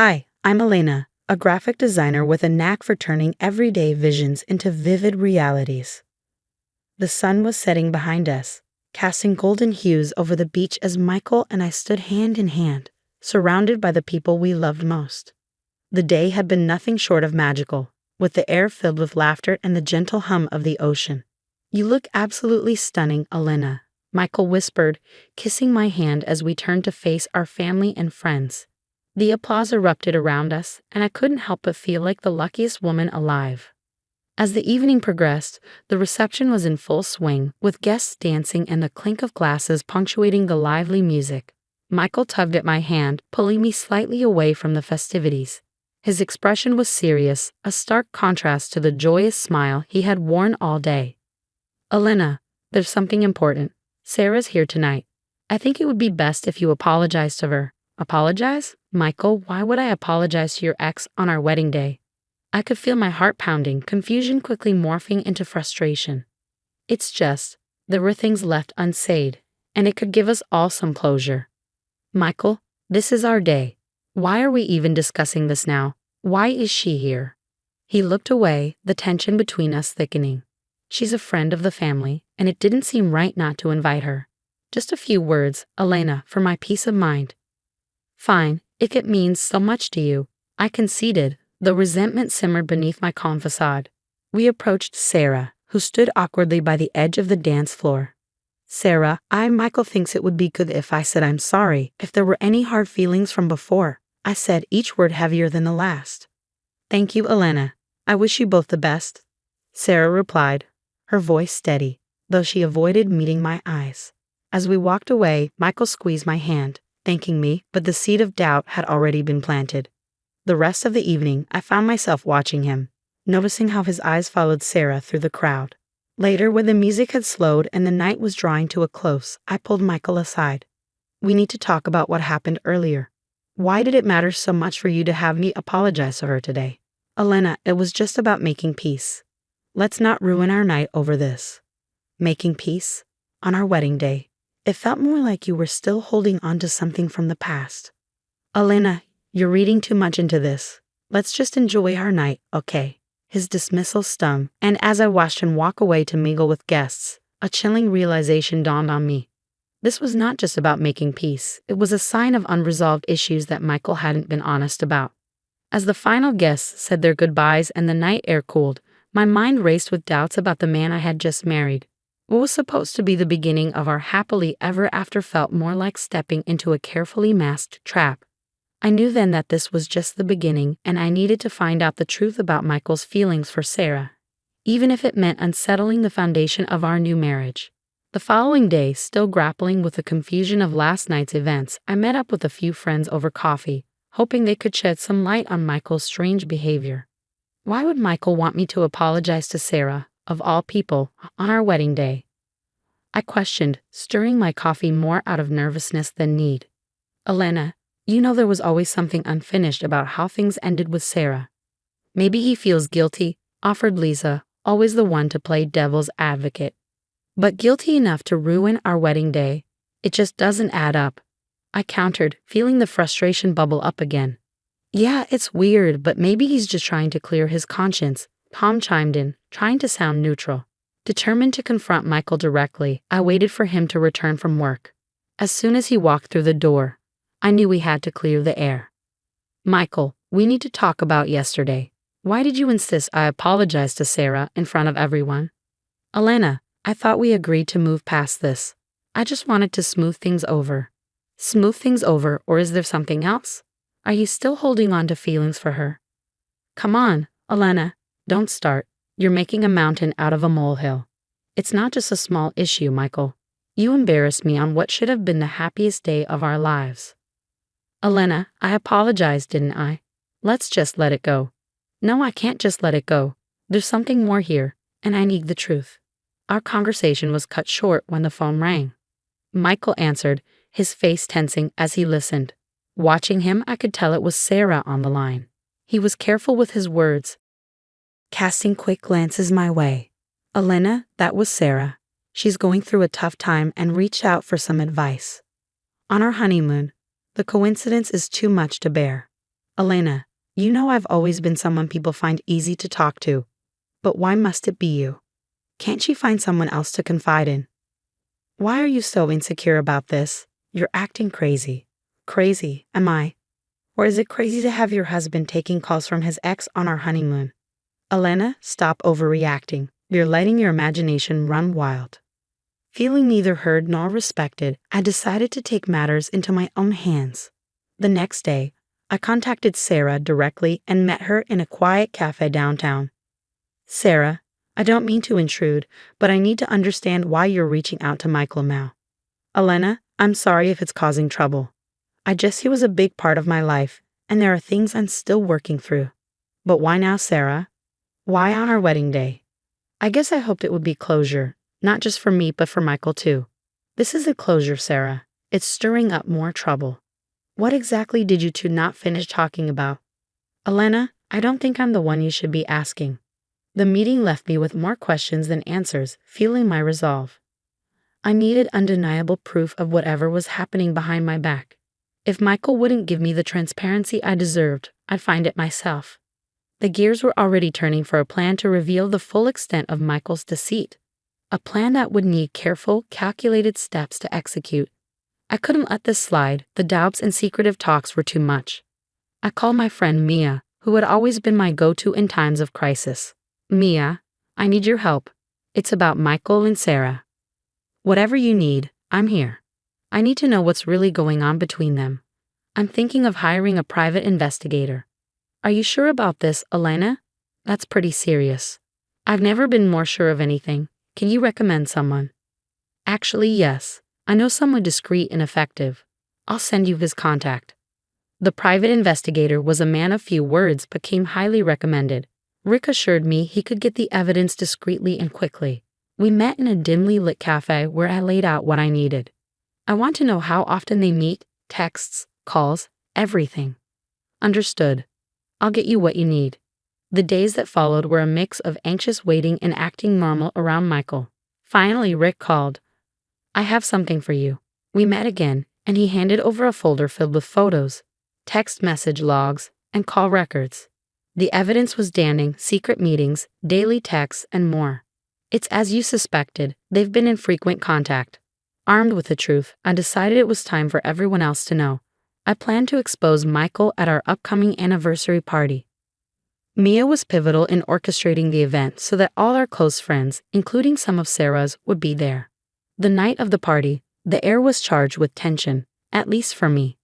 Hi, I'm Elena, a graphic designer with a knack for turning everyday visions into vivid realities. The sun was setting behind us, casting golden hues over the beach as Michael and I stood hand in hand, surrounded by the people we loved most. The day had been nothing short of magical, with the air filled with laughter and the gentle hum of the ocean. "You look absolutely stunning, Elena," Michael whispered, kissing my hand as we turned to face our family and friends. The applause erupted around us, and I couldn't help but feel like the luckiest woman alive. As the evening progressed, the reception was in full swing, with guests dancing and the clink of glasses punctuating the lively music. Michael tugged at my hand, pulling me slightly away from the festivities. His expression was serious, a stark contrast to the joyous smile he had worn all day. "Elena, there's something important. Sarah's here tonight. I think it would be best if you apologize to her." "Apologize? Michael, why would I apologize to your ex on our wedding day?" I could feel my heart pounding, confusion quickly morphing into frustration. "It's just, there were things left unsaid, and it could give us all some closure." "Michael, this is our day. Why are we even discussing this now? Why is she here?" He looked away, the tension between us thickening. "She's a friend of the family, and it didn't seem right not to invite her. Just a few words, Elena, for my peace of mind." "Fine, if it means so much to you," I conceded, though resentment simmered beneath my calm facade. We approached Sarah, who stood awkwardly by the edge of the dance floor. "Sarah, Michael thinks it would be good if I said I'm sorry if there were any hard feelings from before," I said, each word heavier than the last. "Thank you, Elena. I wish you both the best," Sarah replied, her voice steady, though she avoided meeting my eyes. As we walked away, Michael squeezed my hand, thanking me, but the seed of doubt had already been planted. The rest of the evening, I found myself watching him, noticing how his eyes followed Sarah through the crowd. Later, when the music had slowed and the night was drawing to a close, I pulled Michael aside. "We need to talk about what happened earlier. Why did it matter so much for you to have me apologize to her today?" "Elena, it was just about making peace. Let's not ruin our night over this." "Making peace? On our wedding day? It felt more like you were still holding on to something from the past." "Elena, you're reading too much into this. Let's just enjoy our night, okay?" His dismissal stung, and as I watched him walk away to mingle with guests, a chilling realization dawned on me. This was not just about making peace, it was a sign of unresolved issues that Michael hadn't been honest about. As the final guests said their goodbyes and the night air cooled, my mind raced with doubts about the man I had just married. What was supposed to be the beginning of our happily ever after felt more like stepping into a carefully masked trap. I knew then that this was just the beginning, and I needed to find out the truth about Michael's feelings for Sarah, even if it meant unsettling the foundation of our new marriage. The following day, still grappling with the confusion of last night's events, I met up with a few friends over coffee, hoping they could shed some light on Michael's strange behavior. Why would Michael want me to apologize to Sarah, of all people, on our wedding day? I questioned, stirring my coffee more out of nervousness than need. "Elena, you know there was always something unfinished about how things ended with Sarah." "Maybe he feels guilty," offered Lisa, always the one to play devil's advocate. "But guilty enough to ruin our wedding day? It just doesn't add up," I countered, feeling the frustration bubble up again. "Yeah, it's weird, but maybe he's just trying to clear his conscience," Tom chimed in, trying to sound neutral. Determined to confront Michael directly, I waited for him to return from work. As soon as he walked through the door, I knew we had to clear the air. "Michael, we need to talk about yesterday. Why did you insist I apologize to Sarah in front of everyone?" "Elena, I thought we agreed to move past this. I just wanted to smooth things over." "Smooth things over, or is there something else? Are you still holding on to feelings for her?" "Come on, Elena, don't start. You're making a mountain out of a molehill." "It's not just a small issue, Michael. You embarrassed me on what should have been the happiest day of our lives." "Elena, I apologized, didn't I? Let's just let it go." "No, I can't just let it go. There's something more here, and I need the truth." Our conversation was cut short when the phone rang. Michael answered, his face tensing as he listened. Watching him, I could tell it was Sarah on the line. He was careful with his words, casting quick glances my way. "Elena, that was Sarah. She's going through a tough time and reached out for some advice. On our honeymoon, the coincidence is too much to bear." Elena, you know I've always been someone people find easy to talk to. But why must it be you? Can't she find someone else to confide in? Why are you so insecure about this? You're acting crazy. Crazy, am I? Or is it crazy to have your husband taking calls from his ex on our honeymoon? Elena, stop overreacting. You're letting your imagination run wild. Feeling neither heard nor respected, I decided to take matters into my own hands. The next day, I contacted Sarah directly and met her in a quiet cafe downtown. Sarah, I don't mean to intrude, but I need to understand why you're reaching out to Michael now. Elena, I'm sorry if it's causing trouble. He was a big part of my life, and there are things I'm still working through. But why now, Sarah? Why on our wedding day? I guess I hoped it would be closure, not just for me, but for Michael too. This isn't closure, Sarah. It's stirring up more trouble. What exactly did you two not finish talking about? Elena, I don't think I'm the one you should be asking. The meeting left me with more questions than answers, feeling my resolve. I needed undeniable proof of whatever was happening behind my back. If Michael wouldn't give me the transparency I deserved, I'd find it myself. The gears were already turning for a plan to reveal the full extent of Michael's deceit. A plan that would need careful, calculated steps to execute. I couldn't let this slide. The doubts and secretive talks were too much. I called my friend Mia, who had always been my go-to in times of crisis. Mia, I need your help. It's about Michael and Sarah. Whatever you need, I'm here. I need to know what's really going on between them. I'm thinking of hiring a private investigator. Are you sure about this, Elena? That's pretty serious. I've never been more sure of anything. Can you recommend someone? Actually, yes. I know someone discreet and effective. I'll send you his contact. The private investigator was a man of few words but came highly recommended. Rick assured me he could get the evidence discreetly and quickly. We met in a dimly lit cafe where I laid out what I needed. I want to know how often they meet, texts, calls, everything. Understood. I'll get you what you need. The days that followed were a mix of anxious waiting and acting normal around Michael. Finally, Rick called. I have something for you. We met again, and he handed over a folder filled with photos, text message logs, and call records. The evidence was damning: secret meetings, daily texts, and more. It's as you suspected, they've been in frequent contact. Armed with the truth, I decided it was time for everyone else to know. I planned to expose Michael at our upcoming anniversary party. Mia was pivotal in orchestrating the event so that all our close friends, including some of Sarah's, would be there. The night of the party, the air was charged with tension, at least for me.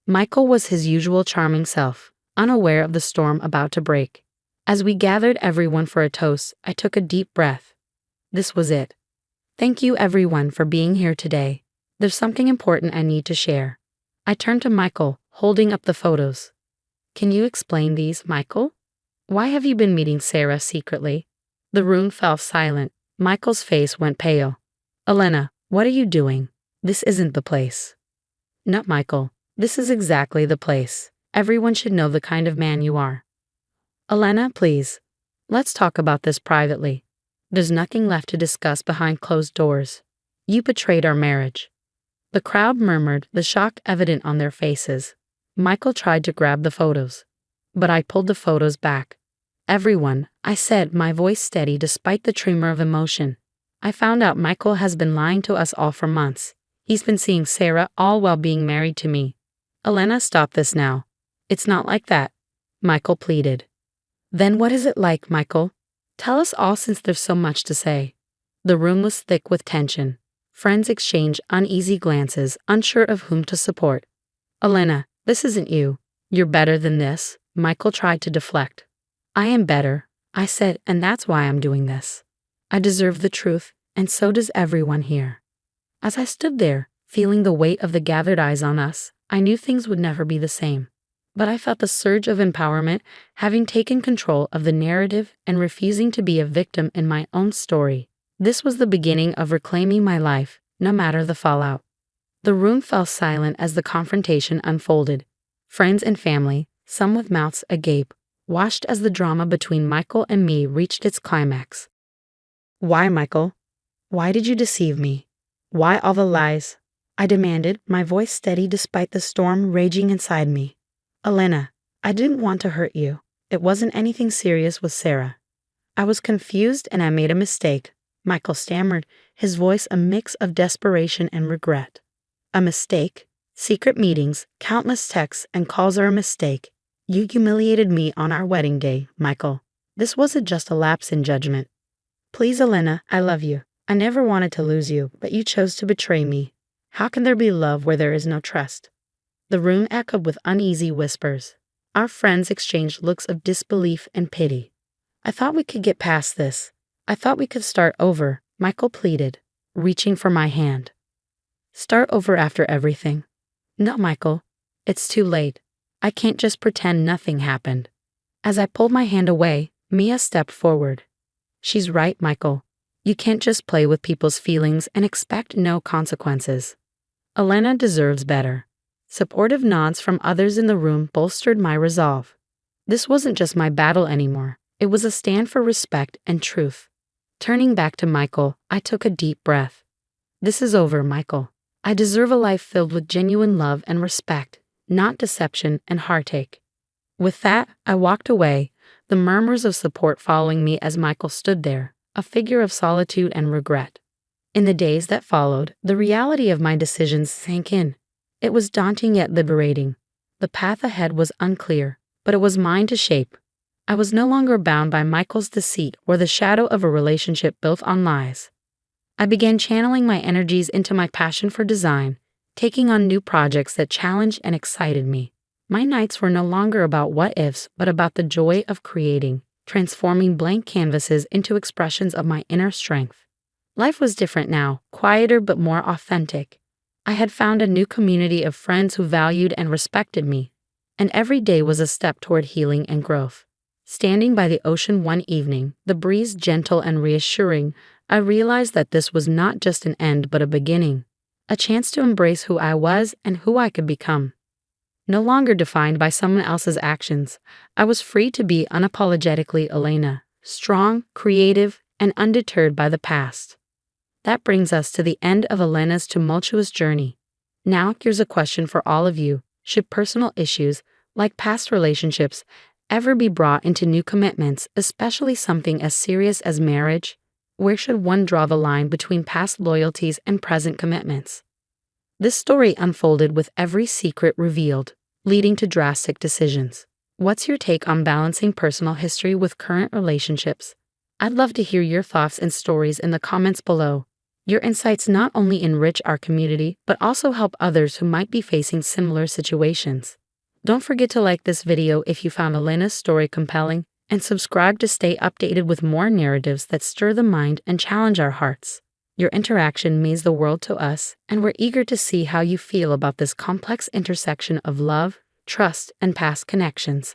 Michael was his usual charming self, unaware of the storm about to break. As we gathered everyone for a toast, I took a deep breath. This was it. Thank you everyone for being here today. There's something important I need to share. I turned to Michael, holding up the photos. Can you explain these, Michael? Why have you been meeting Sarah secretly? The room fell silent. Michael's face went pale. Elena, what are you doing? This isn't the place. No, Michael, this is exactly the place. Everyone should know the kind of man you are. Elena, please. Let's talk about this privately. There's nothing left to discuss behind closed doors. You betrayed our marriage. The crowd murmured, the shock evident on their faces. Michael tried to grab the photos, but I pulled the photos back. Everyone, I said, my voice steady despite the tremor of emotion. I found out Michael has been lying to us all for months. He's been seeing Sarah all while being married to me. Elena, stop this now. It's not like that, Michael pleaded. Then what is it like, Michael? Tell us all, since there's so much to say. The room was thick with tension. Friends exchanged uneasy glances, unsure of whom to support. Elena, this isn't you. You're better than this, Michael tried to deflect. I am better, I said, and that's why I'm doing this. I deserve the truth, and so does everyone here. As I stood there, feeling the weight of the gathered eyes on us, I knew things would never be the same. But I felt a surge of empowerment, having taken control of the narrative and refusing to be a victim in my own story. This was the beginning of reclaiming my life, no matter the fallout. The room fell silent as the confrontation unfolded. Friends and family, some with mouths agape, watched as the drama between Michael and me reached its climax. Why, Michael? Why did you deceive me? Why all the lies? I demanded, my voice steady despite the storm raging inside me. Elena, I didn't want to hurt you. It wasn't anything serious with Sarah. I was confused and I made a mistake, Michael stammered, his voice a mix of desperation and regret. A mistake? Secret meetings, countless texts and calls are a mistake. You humiliated me on our wedding day, Michael. This wasn't just a lapse in judgment. Please, Elena, I love you. I never wanted to lose you, but you chose to betray me. How can there be love where there is no trust? The room echoed with uneasy whispers. Our friends exchanged looks of disbelief and pity. I thought we could get past this. I thought we could start over, Michael pleaded, reaching for my hand. Start over after everything. No, Michael. It's too late. I can't just pretend nothing happened. As I pulled my hand away, Mia stepped forward. She's right, Michael. You can't just play with people's feelings and expect no consequences. Elena deserves better. Supportive nods from others in the room bolstered my resolve. This wasn't just my battle anymore. It was a stand for respect and truth. Turning back to Michael, I took a deep breath. This is over, Michael. I deserve a life filled with genuine love and respect, not deception and heartache. With that, I walked away, the murmurs of support following me as Michael stood there, a figure of solitude and regret. In the days that followed, the reality of my decisions sank in. It was daunting yet liberating. The path ahead was unclear, but it was mine to shape. I was no longer bound by Michael's deceit or the shadow of a relationship built on lies. I began channeling my energies into my passion for design, taking on new projects that challenged and excited me. My nights were no longer about what ifs, but about the joy of creating, transforming blank canvases into expressions of my inner strength. Life was different now, quieter but more authentic. I had found a new community of friends who valued and respected me, and every day was a step toward healing and growth. Standing by the ocean one evening, the breeze gentle and reassuring, I realized that this was not just an end but a beginning, a chance to embrace who I was and who I could become. No longer defined by someone else's actions, I was free to be unapologetically Elena, strong, creative, and undeterred by the past. That brings us to the end of Elena's tumultuous journey. Now, here's a question for all of you. Should personal issues, like past relationships, ever be brought into new commitments, especially something as serious as marriage? Where should one draw the line between past loyalties and present commitments? This story unfolded with every secret revealed, leading to drastic decisions. What's your take on balancing personal history with current relationships? I'd love to hear your thoughts and stories in the comments below. Your insights not only enrich our community, but also help others who might be facing similar situations. Don't forget to like this video if you found Elena's story compelling, and subscribe to stay updated with more narratives that stir the mind and challenge our hearts. Your interaction means the world to us, and we're eager to see how you feel about this complex intersection of love, trust, and past connections.